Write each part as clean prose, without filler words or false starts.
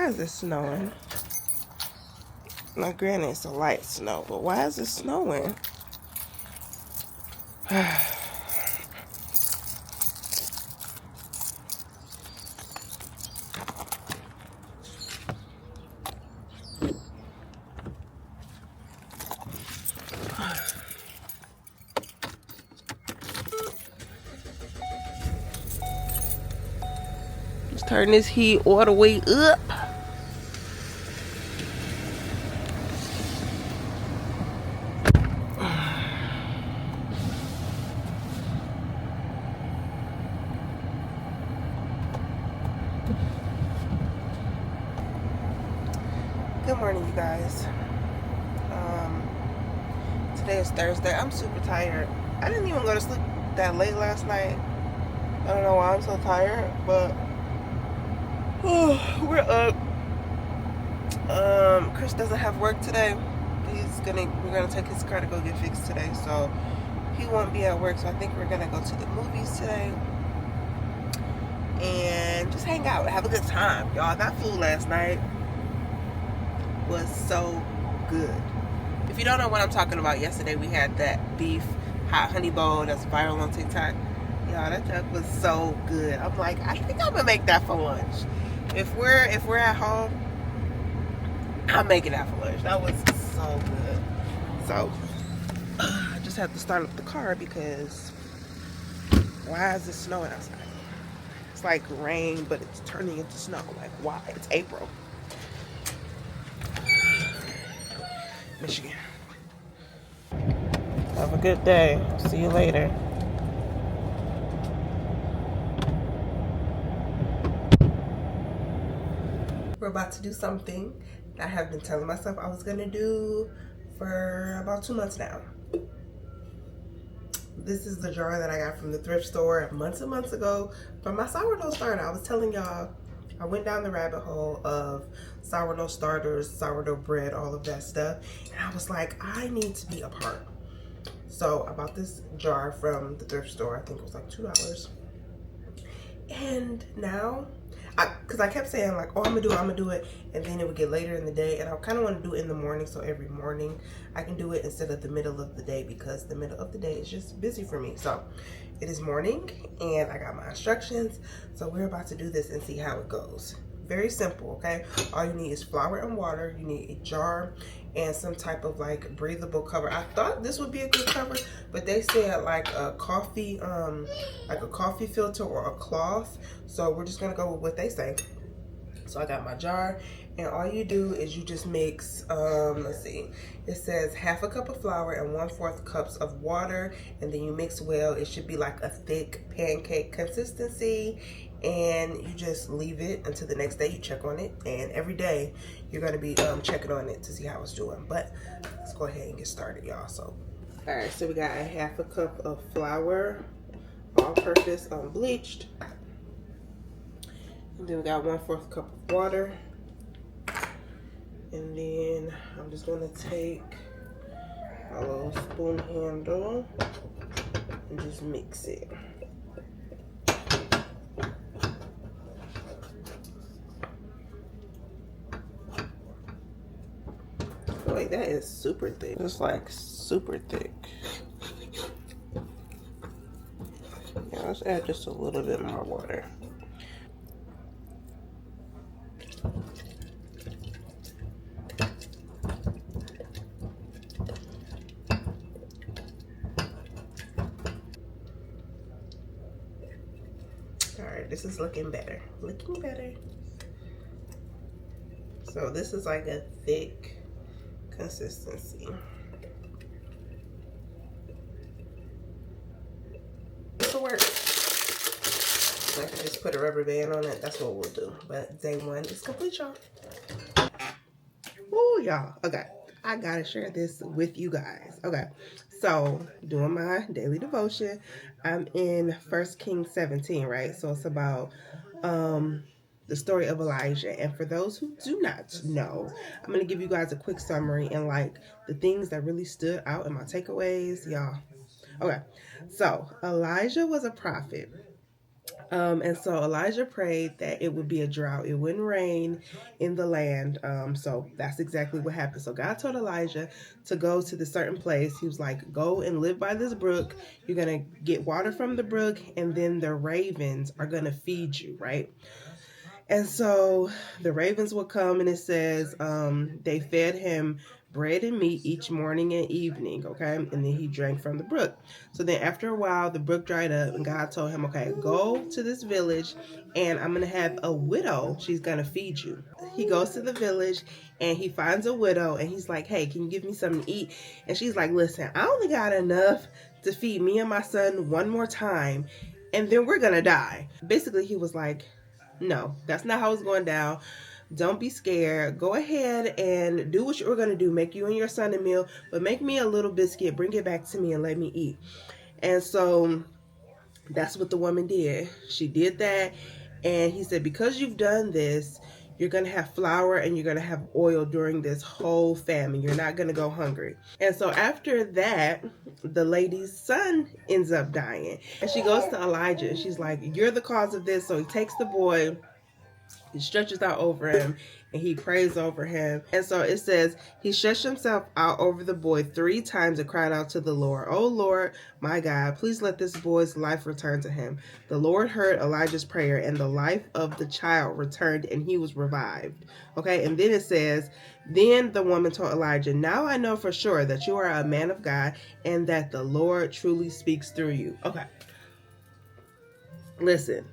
Why is it snowing? Now, granted, it's a light snow, but why is it snowing? Let's turn this heat all the way up. Good morning, you guys. Today is Thursday. I'm super tired. I didn't even go to sleep that late last night. I don't know why I'm so tired, but we're up. Chris doesn't have work today. We're gonna take his car to go get fixed today, so he won't be at work. So I think we're gonna go to the movies today and just hang out, have a good time, y'all. That food last night was so good. If you don't know what I'm talking about, yesterday we had that beef hot honey bowl that's viral on TikTok. Y'all, that junk was so good. I'm like, I think I'm gonna make that for lunch. If we're at home, I'm making that for lunch. That was so good. So I just have to start up the car because why is it snowing outside? It's like rain, but it's turning into snow. Like, why? It's April. Michigan. Have a good day. See you later. We're about to do something that I have been telling myself I was gonna do for about 2 months now. This is the jar that I got from the thrift store months and months ago from my sourdough starter. I was telling y'all, I went down the rabbit hole of sourdough starters, sourdough bread, all of that stuff. And I was like, I need to be a part. So I bought this jar from the thrift store. I think it was like $2. And now, because I kept saying like, oh, I'm gonna do it, and then it would get later in the day, and I kind of want to do it in the morning, so every morning I can do it instead of the middle of the day, because the middle of the day is just busy for me. So it is morning, and I got my instructions, so we're about to do this and see how it goes. Very simple, okay? All you need is flour and water. You need a jar and some type of like breathable cover. I thought this would be a good cover, but they said like a coffee filter or a cloth. So we're just gonna go with what they say. So I got my jar, and all you do is you just mix, let's see, it says half a cup of flour and 1/4 cups of water, and then you mix well. It should be like a thick pancake consistency, and you just leave it until the next day. You check on it, and every day you're gonna be checking on it to see how it's doing. But let's go ahead and get started, y'all. So, all right, so we got a half a cup of flour, all-purpose unbleached. And then we got 1/4 cup of water. And then I'm just gonna take a little spoon handle and just mix it. I feel like that is super thick. It's like super thick. Yeah, let's add just a little bit more water. Alright, this is looking better. Looking better. So this is like a thick consistency. This will work. I can just put a rubber band on it. That's what we'll do. But day one is complete, y'all. Woo, y'all. Okay. I gotta share this with you guys. Okay. So, doing my daily devotion. I'm in 1 Kings 17, right? So it's about the story of Elijah. And for those who do not know, I'm gonna give you guys a quick summary and like the things that really stood out in my takeaways, y'all. Okay. So, Elijah was a prophet And so Elijah prayed that it would be a drought. It wouldn't rain in the land. So that's exactly what happened. So God told Elijah to go to the certain place. He was like, go and live by this brook. You're going to get water from the brook, and then the ravens are going to feed you, right? And so the ravens would come, and it says they fed him bread and meat each morning and evening, okay? And then he drank from the brook. So then after a while, the brook dried up, and God told him, okay, go to this village, and I'm going to have a widow. She's going to feed you. He goes to the village, and he finds a widow, and he's like, hey, can you give me something to eat? And she's like, listen, I only got enough to feed me and my son one more time, and then we're going to die. Basically, he was like, no, that's not how it's going down. Don't be scared. Go ahead and do what you're going to do. Make you and your son a meal, but make me a little biscuit. Bring it back to me and let me eat. And so that's what the woman did. She did that. And he said, because you've done this, you're going to have flour and you're going to have oil during this whole famine. You're not going to go hungry. And so after that, the lady's son ends up dying. And she goes to Elijah and she's like, you're the cause of this. So he takes the boy, he stretches out over him, and he prays over him. And so it says, he stretched himself out over the boy 3 times and cried out to the Lord, oh Lord, my God, please let this boy's life return to him. The Lord heard Elijah's prayer, and the life of the child returned, and he was revived. Okay, and then it says, then the woman told Elijah, now I know for sure that you are a man of God, and that the Lord truly speaks through you. Okay, listen.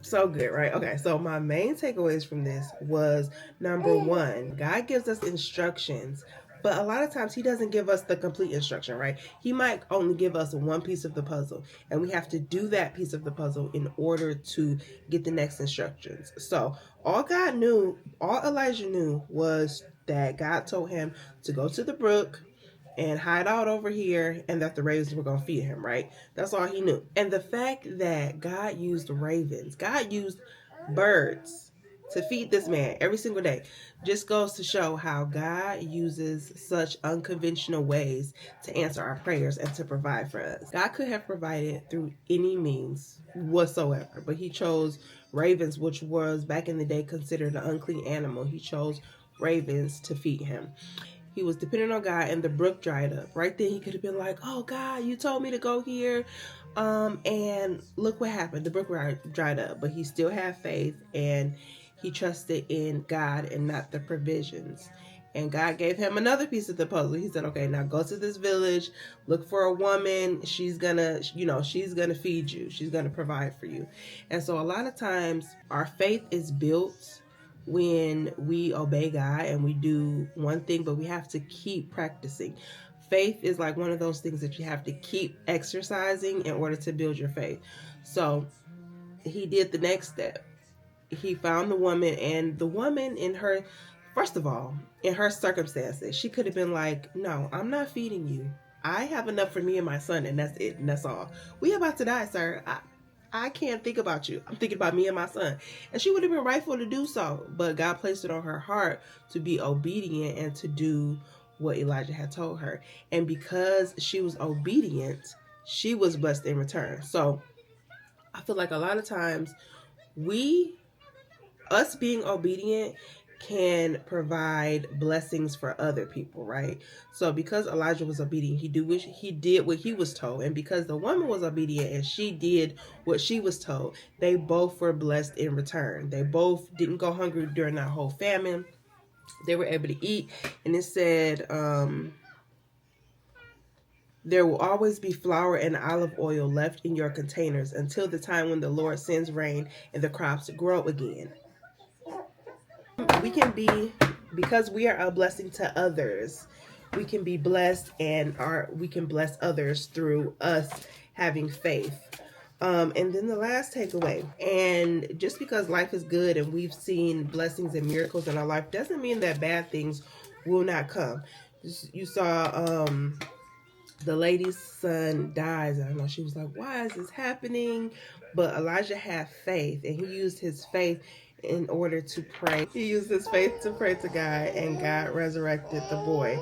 So good, right? Okay, so my main takeaways from this was, number 1, God gives us instructions, but a lot of times he doesn't give us the complete instruction, right? He might only give us one piece of the puzzle, and we have to do that piece of the puzzle in order to get the next instructions. So all Elijah knew was that God told him to go to the brook and hide out over here, and that the ravens were going to feed him, right? That's all he knew. And the fact that God used ravens, God used birds to feed this man every single day, just goes to show how God uses such unconventional ways to answer our prayers and to provide for us. God could have provided through any means whatsoever, but he chose ravens, which was back in the day considered an unclean animal. He chose ravens to feed him. He was dependent on God, and the brook dried up. Right then, he could have been like, oh, God, you told me to go here. And look what happened. The brook dried up, but he still had faith, and he trusted in God and not the provisions. And God gave him another piece of the puzzle. He said, okay, now go to this village, look for a woman. She's gonna feed you. She's gonna provide for you. And so a lot of times our faith is built when we obey God and we do one thing, but we have to keep practicing. Faith is like one of those things that you have to keep exercising in order to build your faith. So he did the next step. He found the woman, and the woman first of all, in her circumstances, she could have been like, no, I'm not feeding you. I have enough for me and my son, and that's it, and that's all. We about to die, sir. I can't think about you. I'm thinking about me and my son. And she would have been rightful to do so, but God placed it on her heart to be obedient and to do what Elijah had told her. And because she was obedient, she was blessed in return. So I feel like a lot of times us being obedient can provide blessings for other people, right? So because Elijah was obedient, he did what he was told. And because the woman was obedient and she did what she was told, they both were blessed in return. They both didn't go hungry during that whole famine. They were able to eat. And it said, there will always be flour and olive oil left in your containers until the time when the Lord sends rain and the crops grow again. We can be, because we are a blessing to others, we can be blessed, and we can bless others through us having faith. And then the last takeaway, and just because life is good and we've seen blessings and miracles in our life doesn't mean that bad things will not come. You saw the lady's son dies. I don't know, she was like, why is this happening? But Elijah had faith, and he used his faith in order to pray. He used his faith to pray to God, and God resurrected the boy.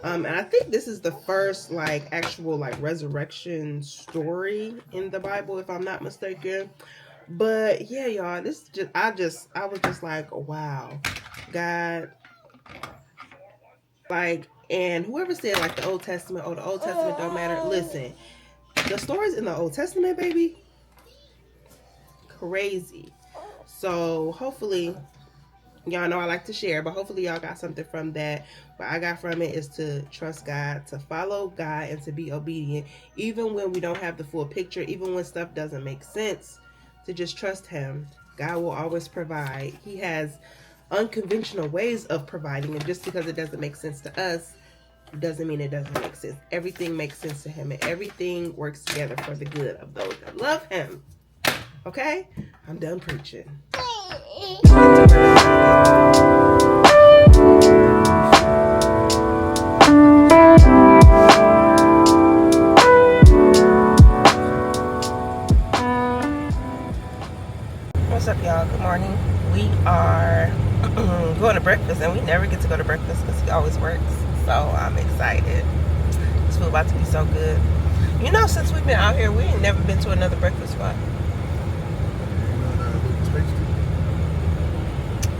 And I think this is the first actual resurrection story in the Bible, if I'm not mistaken. But yeah, y'all, this just I was just like, wow, God, like, and whoever said like the Old Testament, oh, the Old Testament don't matter. Listen, the stories in the Old Testament, baby, crazy. So hopefully, y'all know I like to share, but hopefully y'all got something from that. What I got from it is to trust God, to follow God, and to be obedient, even when we don't have the full picture, even when stuff doesn't make sense, to just trust Him. God will always provide. He has unconventional ways of providing, and just because it doesn't make sense to us doesn't mean it doesn't make sense. Everything makes sense to Him, and everything works together for the good of those that love Him. Okay? I'm done preaching. What's up, y'all? Good morning. We are going to breakfast, and we never get to go to breakfast because he always works. So I'm excited. This food about to be so good. You know, since we've been out here, we ain't never been to another breakfast spot.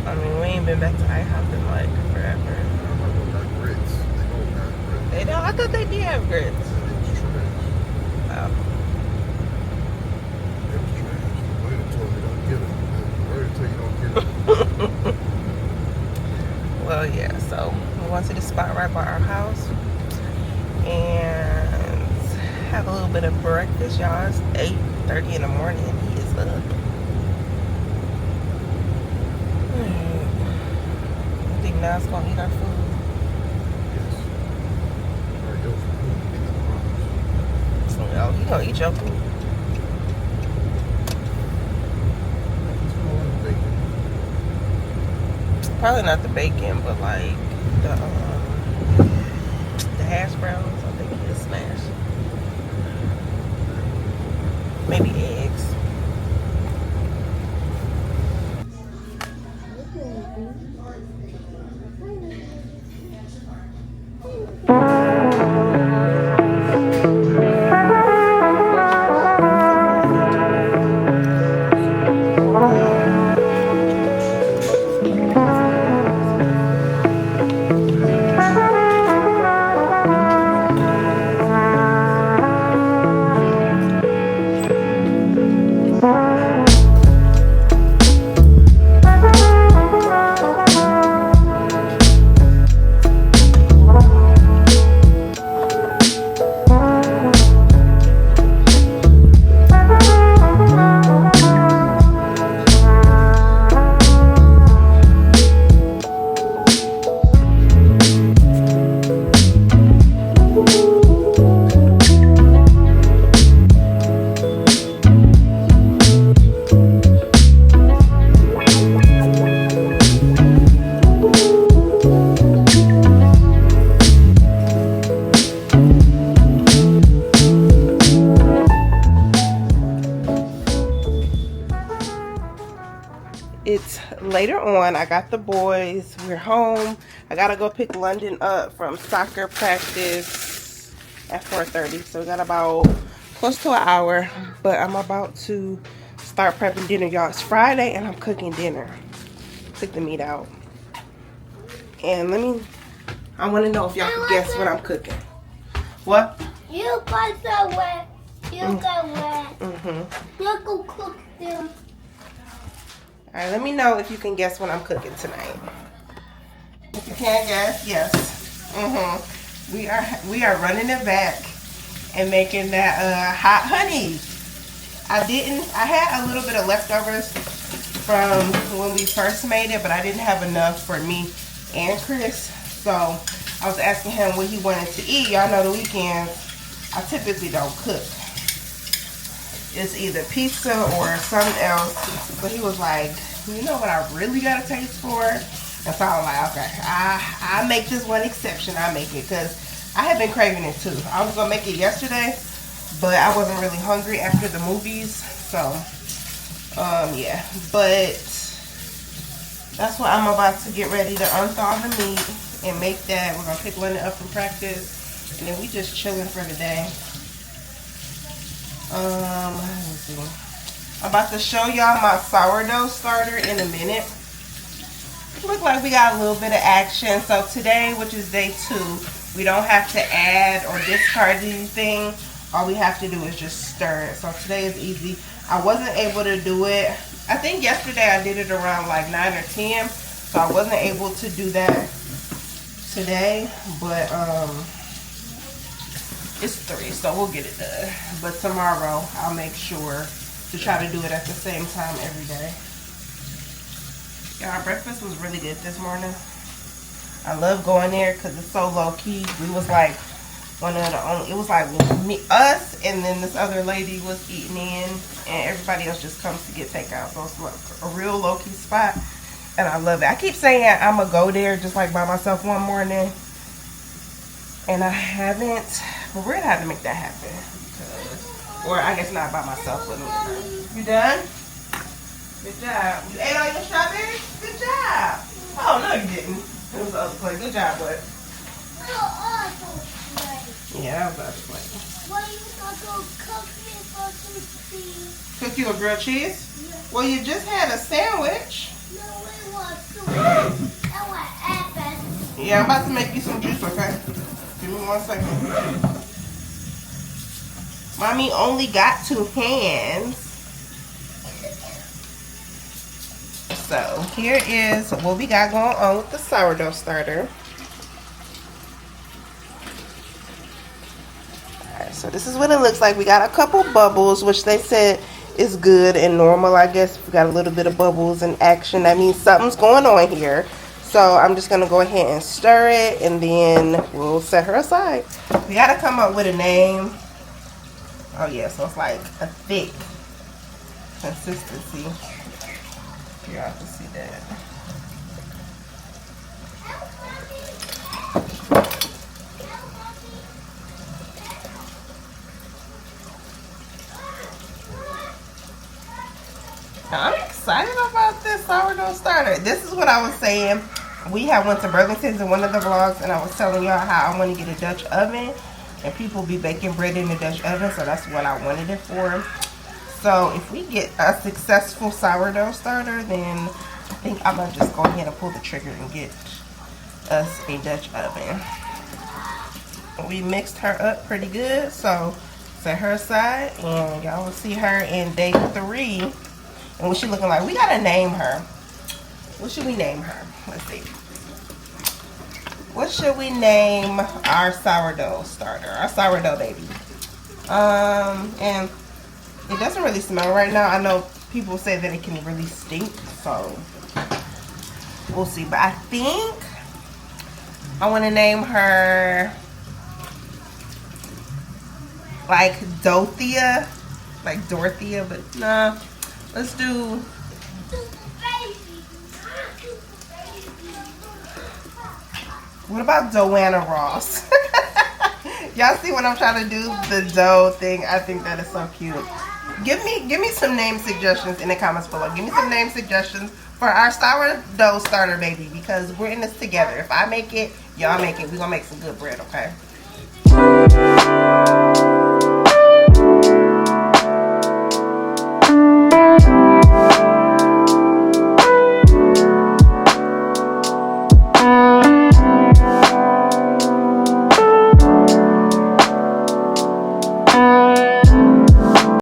I mean, we ain't been back to IHOP in like forever. They don't? I thought they did have grits. Oh. Well, yeah, so we went to the spot right by our house and have a little bit of breakfast, y'all. It's 8:30 in the morning and he is up. I think now it's gonna eat our food. Oh, he gonna eat your food. Probably not the bacon, but like the hash browns. I think he'll smash. Maybe eggs. It's later on. I got the boys. We're home. I gotta go pick London up from soccer practice at 4:30. So we got about close to an hour. But I'm about to start prepping dinner, y'all. It's Friday and I'm cooking dinner. Took the meat out. And I want to know if y'all can guess what I'm cooking. What? You got the wet. You got wet. Mm-hmm. You go cook them. All right, let me know if you can guess what I'm cooking tonight. If you can't guess, yes. We are running it back and making that hot honey. I had a little bit of leftovers from when we first made it, but I didn't have enough for me and Chris. So I was asking him what he wanted to eat. Y'all know the weekends, I typically don't cook. It's either pizza or something else. But he was like, you know what I really got a taste for? And so I was like, okay, I make this one exception. I make it because I had been craving it too. I was going to make it yesterday, but I wasn't really hungry after the movies. So, yeah. But that's what I'm about to get ready to unthaw the meat and make that. We're going to pick London up from practice. And then we just chilling for the day. Let me see. I'm about to show y'all my sourdough starter in a minute. Look like we got a little bit of action. So today, which is day 2, we don't have to add or discard anything. All we have to do is just stir it. So today is easy. I wasn't able to do it. I think yesterday I did it around like 9 or 10. So I wasn't able to do that today. But it's 3, so we'll get it done. But tomorrow I'll make sure to try to do it at the same time every day. Yeah, our breakfast was really good this morning. I love going there because it's so low key. We was like one of the only, it was like me, us, and then this other lady was eating in, and everybody else just comes to get takeout. So it's like a real low key spot, and I love it. I keep saying I'm gonna go there just like by myself one morning, and I haven't, but we're gonna have to make that happen. Because, or I guess not by myself, but you done? Good job. You ate all your strawberries? Good job. Oh, no, you didn't. It was the other plate. Good job, bud. Yeah, I was about to play. What are you going to cook me for some cheese? Cook you a grilled cheese? Yeah. Well, you just had a sandwich. No, it was two. That was apples. Yeah, I'm about to make you some juice, okay? Give me 1 second. Mommy only got 2 hands. So here is what we got going on with the sourdough starter. Alright, so this is what it looks like. We got a couple bubbles, which they said is good and normal. I guess we got a little bit of bubbles in action. That means something's going on here. So I'm just gonna go ahead and stir it, and then we'll set her aside. We gotta come up with a name. Oh yeah, so it's like a thick consistency. Y'all can see that. I'm excited about this sourdough starter. This is what I was saying. We had went to Burlington's in one of the vlogs, and I was telling y'all how I want to get a Dutch oven, and people be baking bread in the Dutch oven, so that's what I wanted it for. So if we get a successful sourdough starter, then I think I'm going to just go ahead and pull the trigger and get us a Dutch oven. We mixed her up pretty good, so set her aside, and y'all will see her in day 3. And what she looking like. We got to name her. What should we name her? Let's see. What should we name our sourdough starter, our sourdough baby? And it doesn't really smell right now. I know people say that it can really stink, so we'll see. But I think I want to name her like Dorothea, like Dorothea, but nah. Let's do. What about Joanna Ross? Y'all see what I'm trying to do? The dough thing. I think that is so cute. Give me some name suggestions in the comments below. Give me some name suggestions for our sourdough starter baby, because we're in this together. If I make it, y'all make it. We're gonna make some good bread, okay?